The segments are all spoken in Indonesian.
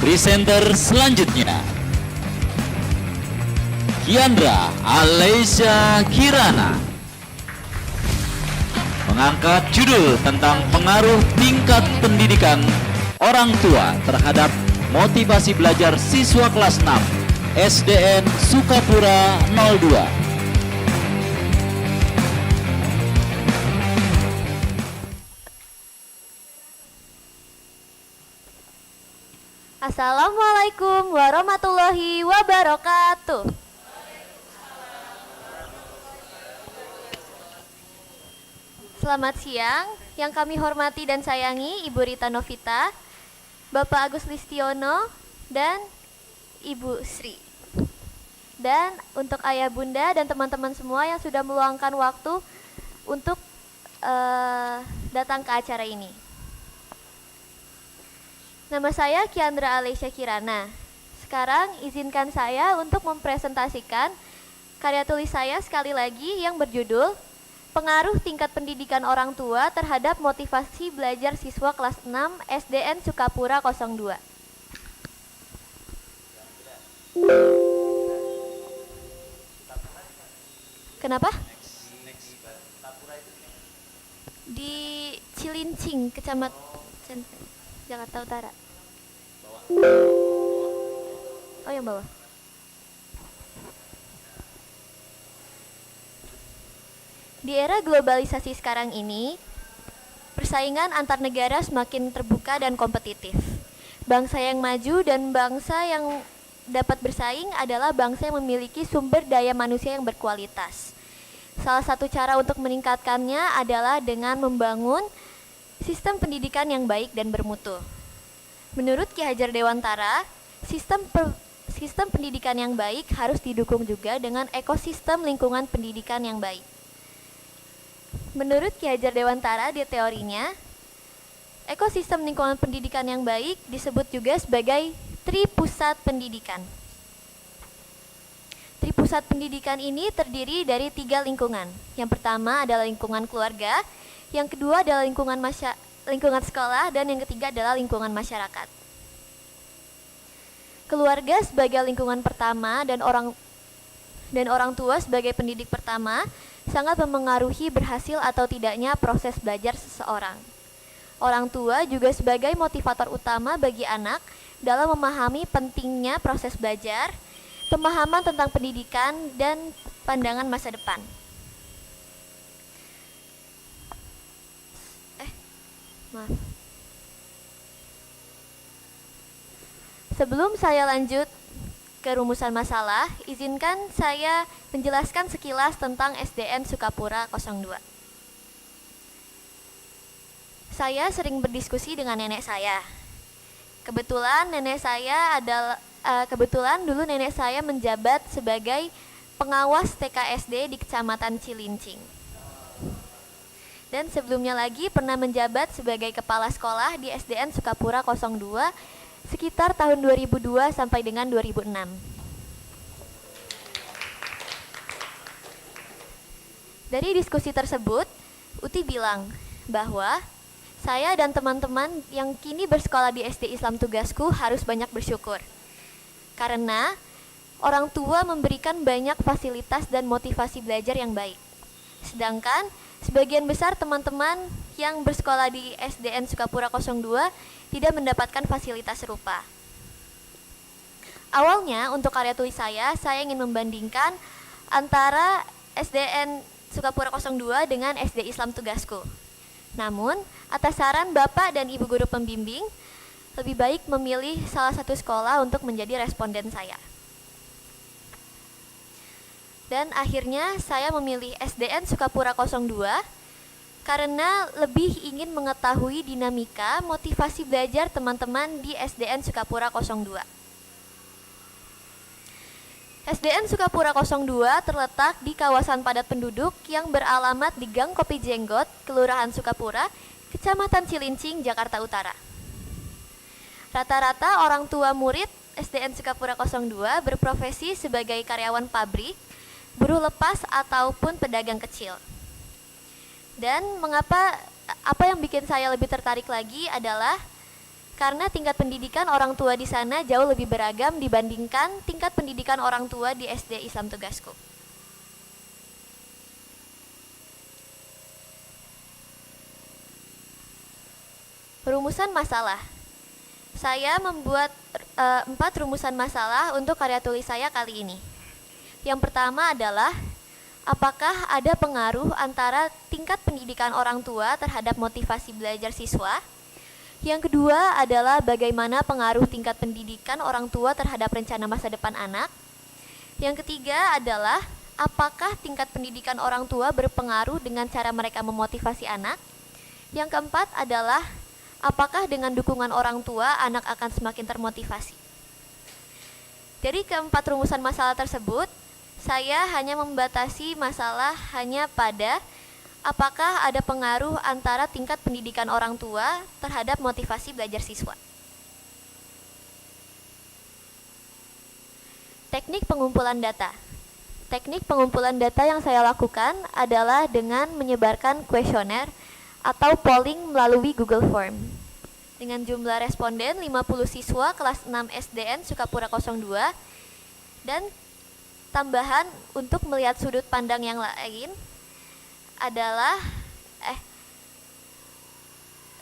Presenter selanjutnya, Kiandra Alesya Kirana, mengangkat judul tentang pengaruh tingkat pendidikan orang tua terhadap motivasi belajar siswa kelas 6 SDN Sukapura 02. Assalamualaikum warahmatullahi wabarakatuh. Selamat siang, yang kami hormati dan sayangi Ibu Rita Novita, Bapak Agus Listiono, dan Ibu Sri. Dan untuk ayah bunda dan teman-teman semua yang sudah meluangkan waktu untuk datang ke acara ini. Nama saya Kiandra Alesya Kirana. Sekarang izinkan saya untuk mempresentasikan karya tulis saya sekali lagi yang berjudul Pengaruh Tingkat Pendidikan Orang Tua Terhadap Motivasi Belajar Siswa Kelas 6 SDN Sukapura 02. Kenapa? Di Cilincing, Kecamatan Jakarta Utara. Oh, yang bawah. Di era globalisasi sekarang ini, persaingan antar negara semakin terbuka dan kompetitif. Bangsa yang maju dan bangsa yang dapat bersaing adalah bangsa yang memiliki sumber daya manusia yang berkualitas. Salah satu cara untuk meningkatkannya adalah dengan membangun sistem pendidikan yang baik dan bermutu. Menurut Ki Hajar Dewantara, sistem pendidikan yang baik harus didukung juga dengan ekosistem lingkungan pendidikan yang baik. Menurut Ki Hajar Dewantara di teorinya, ekosistem lingkungan pendidikan yang baik disebut juga sebagai tripusat pendidikan. Tripusat pendidikan ini terdiri dari 3 lingkungan. Yang pertama adalah lingkungan keluarga, yang kedua adalah lingkungan sekolah, dan yang ketiga adalah lingkungan masyarakat. Keluarga sebagai lingkungan pertama dan orang tua sebagai pendidik pertama sangat memengaruhi berhasil atau tidaknya proses belajar seseorang. Orang tua juga sebagai motivator utama bagi anak dalam memahami pentingnya proses belajar, pemahaman tentang pendidikan, dan pandangan masa depan. Maaf. Sebelum saya lanjut ke rumusan masalah, izinkan saya menjelaskan sekilas tentang SDN Sukapura 02. Saya sering berdiskusi dengan nenek saya. Kebetulan dulu nenek saya menjabat sebagai pengawas TKSD di Kecamatan Cilincing. Dan sebelumnya lagi pernah menjabat sebagai kepala sekolah di SDN Sukapura 02 sekitar tahun 2002 sampai dengan 2006. Dari diskusi tersebut, Uti bilang bahwa saya dan teman-teman yang kini bersekolah di SD Islam Tugasku harus banyak bersyukur. Karena orang tua memberikan banyak fasilitas dan motivasi belajar yang baik. Sedangkan sebagian besar teman-teman yang bersekolah di SDN Sukapura 02 tidak mendapatkan fasilitas serupa. Awalnya untuk karya tulis saya ingin membandingkan antara SDN Sukapura 02 dengan SD Islam Tugasku. Namun, atas saran Bapak dan Ibu Guru Pembimbing, lebih baik memilih salah satu sekolah untuk menjadi responden saya. Dan akhirnya saya memilih SDN Sukapura 02 karena lebih ingin mengetahui dinamika motivasi belajar teman-teman di SDN Sukapura 02. SDN Sukapura 02 terletak di kawasan padat penduduk yang beralamat di Gang Kopi Jenggot, Kelurahan Sukapura, Kecamatan Cilincing, Jakarta Utara. Rata-rata orang tua murid SDN Sukapura 02 berprofesi sebagai karyawan pabrik, buruh lepas ataupun pedagang kecil. Dan apa yang bikin saya lebih tertarik lagi adalah karena tingkat pendidikan orang tua di sana jauh lebih beragam dibandingkan tingkat pendidikan orang tua di SD Islam Tugasku. Rumusan masalah. Saya membuat 4 rumusan masalah untuk karya tulis saya kali ini. Yang pertama adalah, apakah ada pengaruh antara tingkat pendidikan orang tua terhadap motivasi belajar siswa? Yang kedua adalah bagaimana pengaruh tingkat pendidikan orang tua terhadap rencana masa depan anak. Yang ketiga adalah, apakah tingkat pendidikan orang tua berpengaruh dengan cara mereka memotivasi anak? Yang keempat adalah, apakah dengan dukungan orang tua anak akan semakin termotivasi? Dari keempat rumusan masalah tersebut, saya hanya membatasi masalah hanya pada apakah ada pengaruh antara tingkat pendidikan orang tua terhadap motivasi belajar siswa. Teknik pengumpulan data. Teknik pengumpulan data yang saya lakukan adalah dengan menyebarkan kuesioner atau polling melalui Google Form. Dengan jumlah responden 50 siswa kelas 6 SDN Sukapura 02 dan tambahan untuk melihat sudut pandang yang lain adalah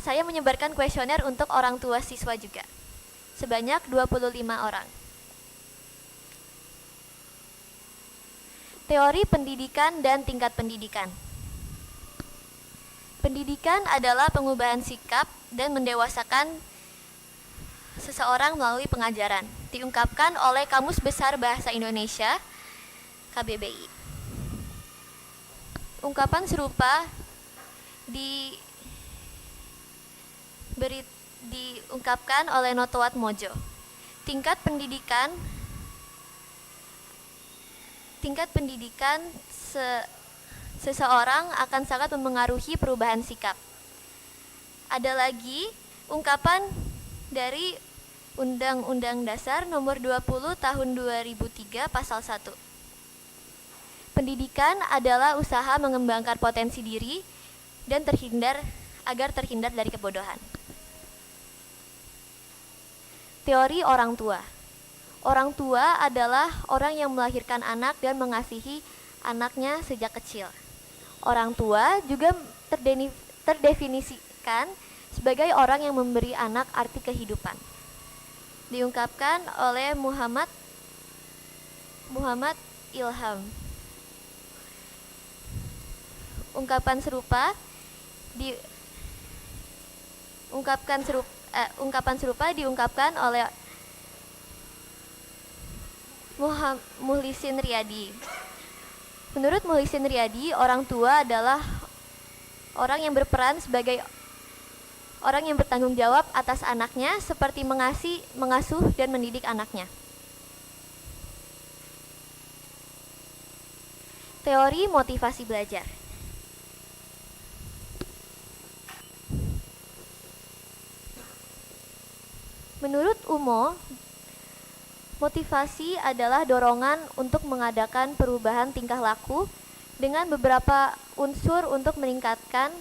saya menyebarkan kuesioner untuk orang tua siswa juga sebanyak 25 orang. Teori pendidikan dan tingkat pendidikan. Pendidikan adalah pengubahan sikap dan mendewasakan seseorang melalui pengajaran, diungkapkan oleh Kamus Besar Bahasa Indonesia KBBI. Ungkapan serupa diungkapkan oleh Notowat Mojo. Tingkat pendidikan seseorang akan sangat memengaruhi perubahan sikap. Ada lagi ungkapan dari Undang-Undang Dasar Nomor 20 Tahun 2003 Pasal 1. Pendidikan adalah usaha mengembangkan potensi diri dan agar terhindar dari kebodohan. Teori orang tua. Orang tua adalah orang yang melahirkan anak dan mengasihi anaknya sejak kecil. Orang tua juga terdefinisikan sebagai orang yang memberi anak arti kehidupan. Diungkapkan oleh Muhammad Ilham. Ungkapan serupa diungkapkan oleh Muhlisin Riyadi. Menurut Muhlisin Riyadi, orang tua adalah orang yang berperan sebagai orang yang bertanggung jawab atas anaknya seperti mengasuh dan mendidik anaknya. Teori motivasi belajar. Menurut Umo, motivasi adalah dorongan untuk mengadakan perubahan tingkah laku dengan beberapa unsur untuk meningkatkan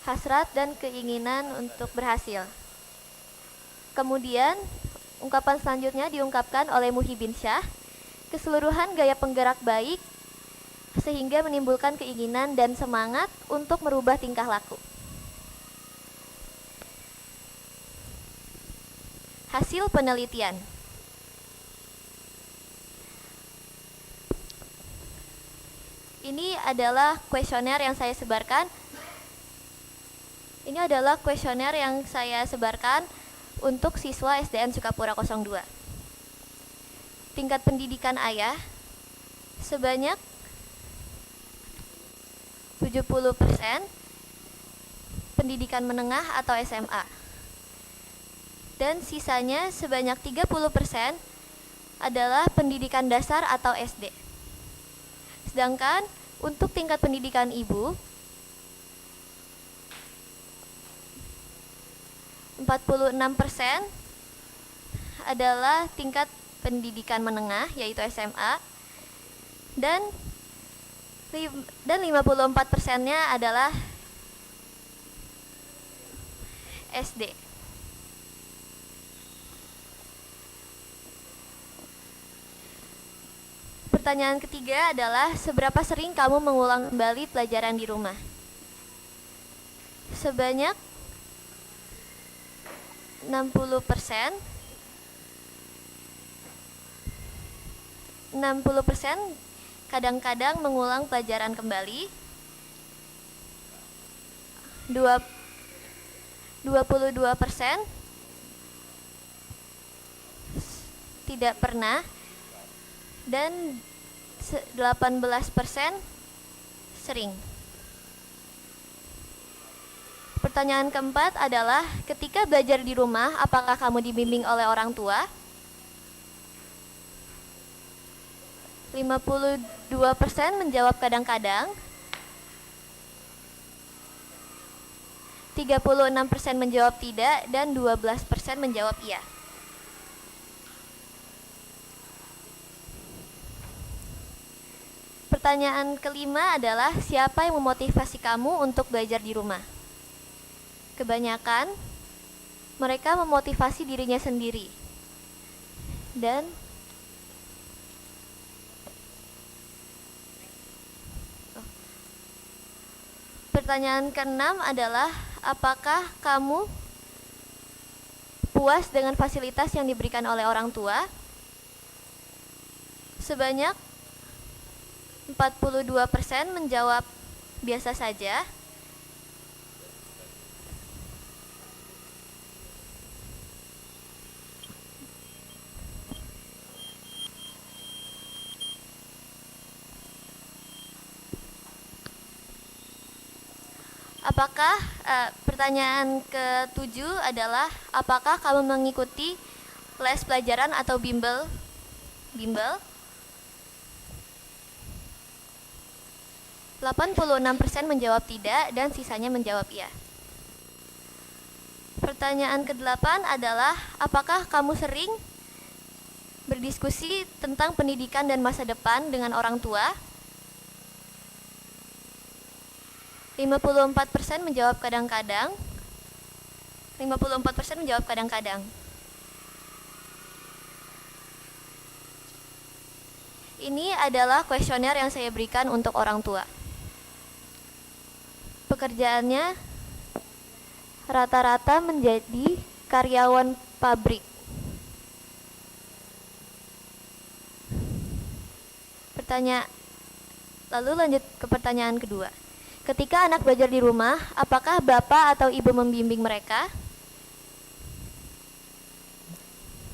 hasrat dan keinginan untuk berhasil. Kemudian, ungkapan selanjutnya diungkapkan oleh Muhyiddin Syah, keseluruhan gaya penggerak baik sehingga menimbulkan keinginan dan semangat untuk merubah tingkah laku. Hasil penelitian. Ini adalah kuesioner yang saya sebarkan. Untuk siswa SDN Sukapura 02. Tingkat pendidikan ayah sebanyak 70%, pendidikan menengah atau SMA. Dan sisanya sebanyak 30% adalah pendidikan dasar atau SD. Sedangkan untuk tingkat pendidikan ibu 46% adalah tingkat pendidikan menengah yaitu SMA dan Dan 54%-nya adalah SD. Pertanyaan ketiga adalah seberapa sering kamu mengulang kembali pelajaran di rumah? Sebanyak 60%. 60% kadang-kadang mengulang pelajaran kembali. 22% tidak pernah, dan 18% sering. Pertanyaan keempat adalah ketika belajar di rumah, apakah kamu dibimbing oleh orang tua? 52% menjawab kadang-kadang, 36% menjawab tidak, dan 12% menjawab iya. Pertanyaan kelima adalah siapa yang memotivasi kamu untuk belajar di rumah? Kebanyakan mereka memotivasi dirinya sendiri. Dan pertanyaan keenam adalah apakah kamu puas dengan fasilitas yang diberikan oleh orang tua? Sebanyak 42% menjawab biasa saja. Pertanyaan ke-7 adalah apakah kamu mengikuti les pelajaran atau bimbel? 86% menjawab tidak dan sisanya menjawab iya. Pertanyaan ke-8 adalah apakah kamu sering berdiskusi tentang pendidikan dan masa depan dengan orang tua? 54% menjawab kadang-kadang. 54% menjawab kadang-kadang. Ini adalah kuesioner yang saya berikan untuk orang tua. Pekerjaannya rata-rata menjadi karyawan pabrik. Lalu lanjut ke pertanyaan kedua. Ketika anak belajar di rumah, apakah bapak atau ibu membimbing mereka?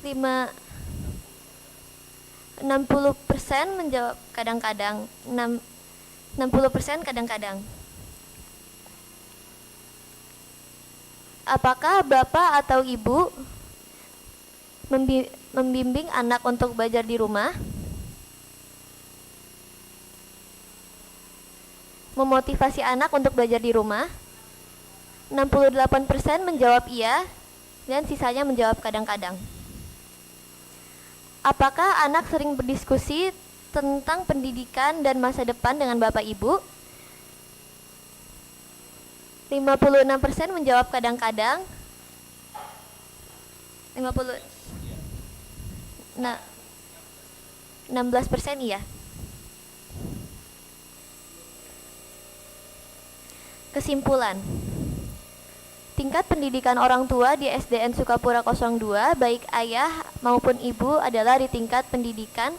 60% menjawab kadang-kadang. 60% kadang-kadang. Apakah bapak atau ibu membimbing anak untuk belajar di rumah? Memotivasi anak untuk belajar di rumah? 68% menjawab iya dan sisanya menjawab kadang-kadang. Apakah anak sering berdiskusi tentang pendidikan dan masa depan dengan bapak ibu? 56% menjawab kadang-kadang. 16% iya. Kesimpulan. Tingkat pendidikan orang tua di SDN Sukapura 02 baik ayah maupun ibu adalah di tingkat pendidikan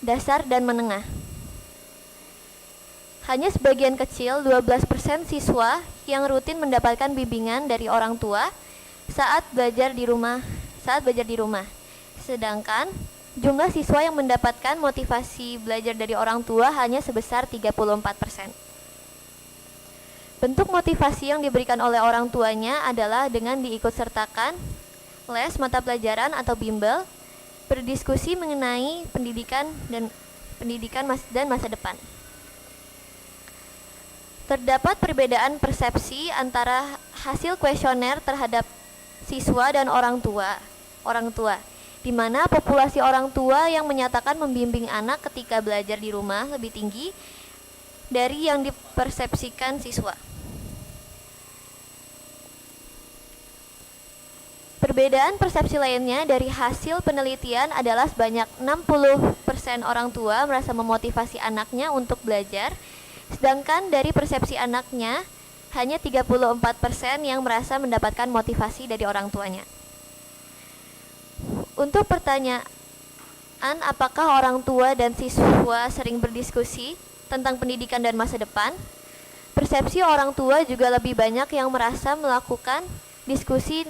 dasar dan menengah. Hanya sebagian kecil 12% siswa yang rutin mendapatkan bimbingan dari orang tua saat belajar di rumah. Sedangkan jumlah siswa yang mendapatkan motivasi belajar dari orang tua hanya sebesar 34%. Bentuk motivasi yang diberikan oleh orang tuanya adalah dengan diikutsertakan les mata pelajaran atau bimbel, berdiskusi mengenai pendidikan dan masa depan. Terdapat perbedaan persepsi antara hasil kuesioner terhadap siswa dan orang tua, di mana populasi orang tua yang menyatakan membimbing anak ketika belajar di rumah lebih tinggi dari yang dipersepsikan siswa. Perbedaan persepsi lainnya dari hasil penelitian adalah sebanyak 60% orang tua merasa memotivasi anaknya untuk belajar, sedangkan dari persepsi anaknya hanya 34% yang merasa mendapatkan motivasi dari orang tuanya. Untuk pertanyaan apakah orang tua dan siswa sering berdiskusi tentang pendidikan dan masa depan, persepsi orang tua juga lebih banyak yang merasa melakukan diskusi.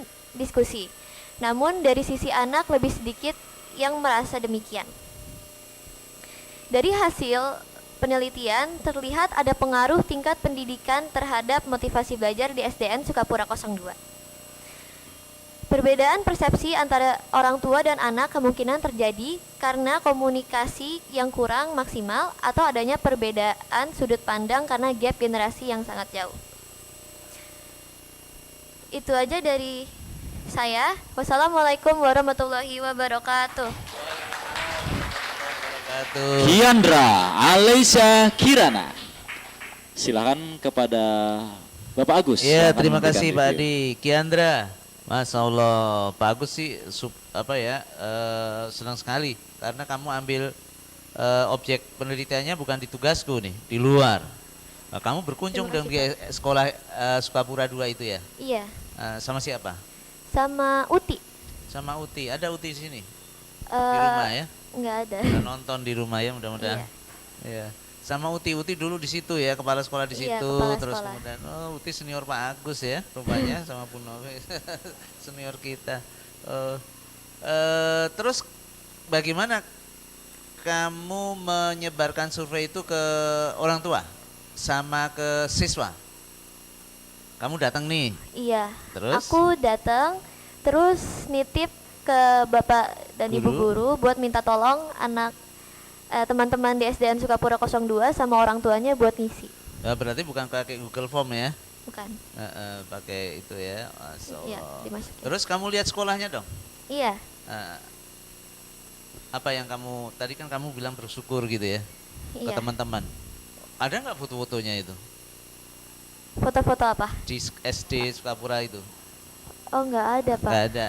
Namun dari sisi anak lebih sedikit yang merasa demikian. Dari hasil penelitian terlihat ada pengaruh tingkat pendidikan terhadap motivasi belajar di SDN Sukapura 02. Perbedaan persepsi antara orang tua dan anak kemungkinan terjadi karena komunikasi yang kurang maksimal atau adanya perbedaan sudut pandang karena gap generasi yang sangat jauh. Itu aja dari saya. Wassalamualaikum warahmatullahi wabarakatuh. Kiandra Alesya Kirana. Silakan kepada Bapak Agus. Iya, Silakan terima memberikan kasih Pak review. Adi. Kiandra, Masya Allah, Pak Agus sih senang sekali karena kamu ambil objek penelitiannya bukan di tugasku nih, di luar. Nah, kamu berkunjung Terima dong kasih, di sekolah Sukapura 2 itu ya? Iya, Sama siapa? sama Uti. Sama Uti. Ada Uti di sini? Di Eh, rumah ya? Nggak ada. Udah nonton di rumah ya mudah-mudahan. Iya. Iya. Sama Uti dulu di situ ya, kepala sekolah di Iya, situ, kepala terus sekolah. kemudian Uti senior Pak Agus ya, rupanya sama Punowe senior kita. Terus bagaimana kamu menyebarkan survei itu ke orang tua sama ke siswa? Kamu datang nih, Iya. terus? Aku datang terus nitip ke Bapak dan Ibu Guru. guru buat minta tolong teman-teman di SDN Sukapura 02 sama orang tuanya buat ngisi. Berarti bukan pakai Google Form ya? Bukan. Pakai itu ya, Masya Iya, Allah. dimasukin. Terus kamu lihat sekolahnya dong? Iya. Eh, apa yang kamu tadi kan kamu bilang bersyukur gitu ya ke Iya. teman-teman. Ada nggak foto-fotonya itu Foto-foto apa? di SD Sukapura itu? Oh, nggak ada, Pak. Nggak ada,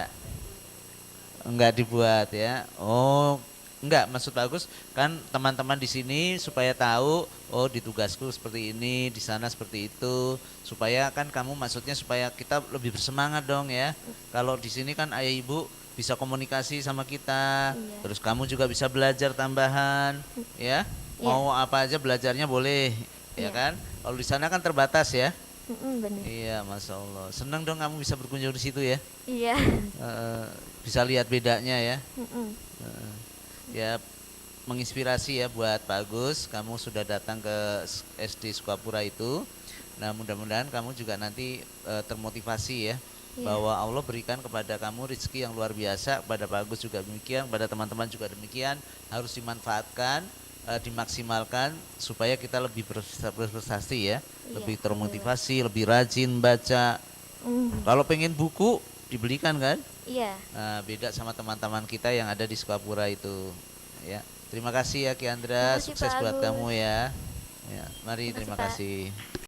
nggak dibuat ya. Oh, nggak, maksud bagus kan teman-teman di sini supaya tahu, oh di tugasku seperti ini, di sana seperti itu, supaya kan kamu maksudnya supaya kita lebih bersemangat dong ya. Kalau di sini kan ayah ibu bisa komunikasi sama kita, Iya. terus kamu juga bisa belajar tambahan, ya. Mau apa aja belajarnya boleh, ya Iya. kan? Kalau di sana kan terbatas ya. Bener. Iya, Masya Allah. Senang dong kamu bisa berkunjung di situ ya. Iya. Bisa lihat bedanya ya. Mm-mm. Ya, menginspirasi ya buat Pak Agus. Kamu sudah datang ke SD Sukapura itu. Nah, mudah-mudahan kamu juga nanti termotivasi ya. Iya. Bahwa Allah berikan kepada kamu rezeki yang luar biasa. Pada Pak Agus juga demikian, pada teman-teman juga demikian. Harus dimanfaatkan, dimaksimalkan supaya kita lebih berprestasi ya. Iya, Lebih termotivasi, lebih rajin baca. Kalau pengen buku dibelikan kan? Iya. Nah, beda sama teman-teman kita yang ada di Sukapura itu. Ya, terima kasih ya Kiandra, Terima kasih, sukses Pak buat Agus. kamu ya. Ya, mari Terima terima kasih, Pak. kasih.